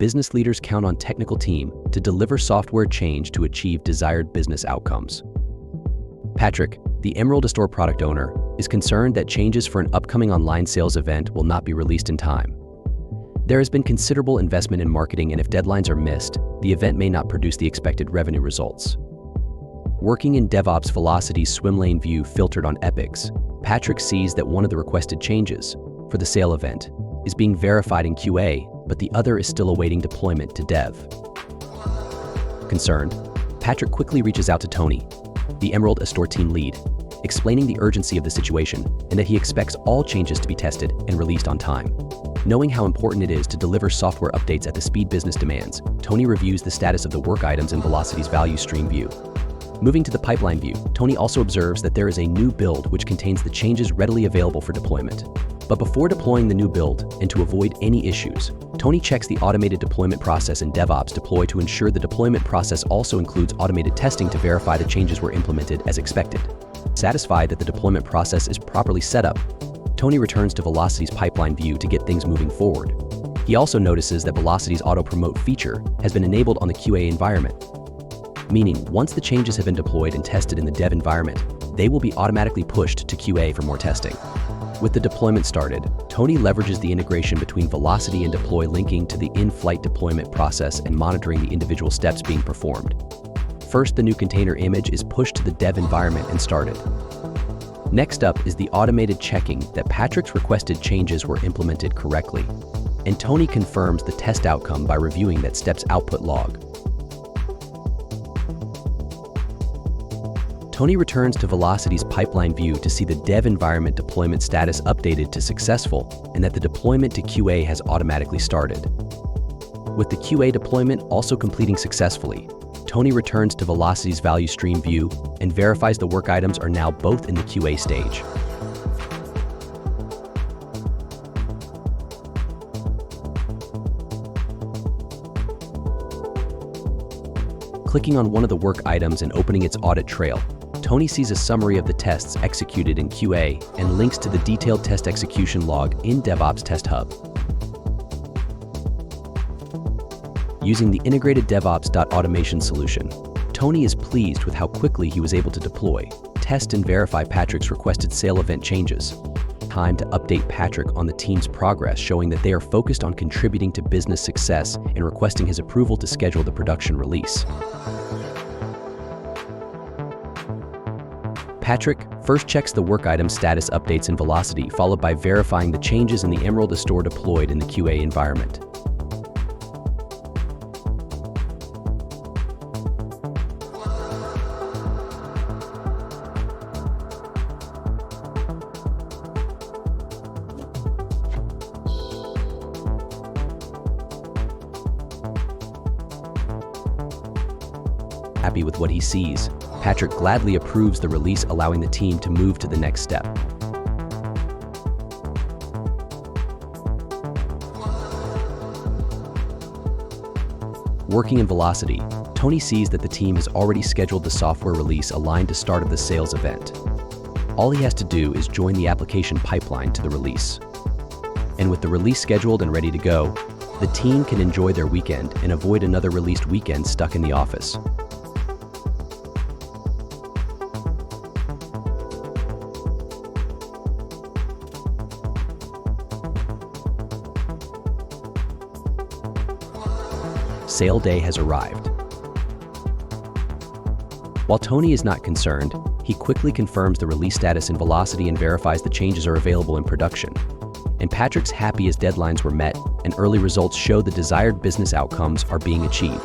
business leaders count on technical team to deliver software change to achieve desired business outcomes. Patrick, the Emerald Store product owner, is concerned that changes for an upcoming online sales event will not be released in time. There has been considerable investment in marketing, and if deadlines are missed, the event may not produce the expected revenue results. Working in DevOps Velocity's swim lane view filtered on epics, Patrick sees that one of the requested changes for the sale event is being verified in QA, but the other is still awaiting deployment to dev. Concerned, Patrick quickly reaches out to Tony, the Emerald Store team lead, explaining the urgency of the situation and that he expects all changes to be tested and released on time. Knowing how important it is to deliver software updates at the speed business demands, Tony reviews the status of the work items in Velocity's value stream view. Moving to the pipeline view, Tony also observes that there is a new build which contains the changes readily available for deployment. But before deploying the new build, and to avoid any issues, Tony checks the automated deployment process in DevOps Deploy to ensure the deployment process also includes automated testing to verify the changes were implemented as expected. Satisfied that the deployment process is properly set up, Tony returns to Velocity's pipeline view to get things moving forward. He also notices that Velocity's auto-promote feature has been enabled on the QA environment, meaning once the changes have been deployed and tested in the dev environment, they will be automatically pushed to QA for more testing. With the deployment started, Tony leverages the integration between Velocity and Deploy, linking to the in-flight deployment process and monitoring the individual steps being performed. First, the new container image is pushed to the dev environment and started. Next up is the automated checking that Patrick's requested changes were implemented correctly, and Tony confirms the test outcome by reviewing that step's output log. Tony returns to Velocity's pipeline view to see the dev environment deployment status updated to successful and that the deployment to QA has automatically started. With the QA deployment also completing successfully, Tony returns to Velocity's value stream view and verifies the work items are now both in the QA stage. Clicking on one of the work items and opening its audit trail, Tony sees a summary of the tests executed in QA and links to the detailed test execution log in DevOps Test Hub. Using the integrated DevOps.automation solution, Tony is pleased with how quickly he was able to deploy, test and verify Patrick's requested sale event changes. Time to update Patrick on the team's progress, showing that they are focused on contributing to business success and requesting his approval to schedule the production release. Patrick first checks the work item status updates in Velocity, followed by verifying the changes in the Emerald Store deployed in the QA environment. Happy with what he sees, Patrick gladly approves the release, allowing the team to move to the next step. Working in Velocity, Tony sees that the team has already scheduled the software release aligned to start of the sales event. All he has to do is join the application pipeline to the release. And with the release scheduled and ready to go, the team can enjoy their weekend and avoid another released weekend stuck in the office. Sale day has arrived. While Tony is not concerned, he quickly confirms the release status in Velocity and verifies the changes are available in production. And Patrick's happy as deadlines were met and early results show the desired business outcomes are being achieved.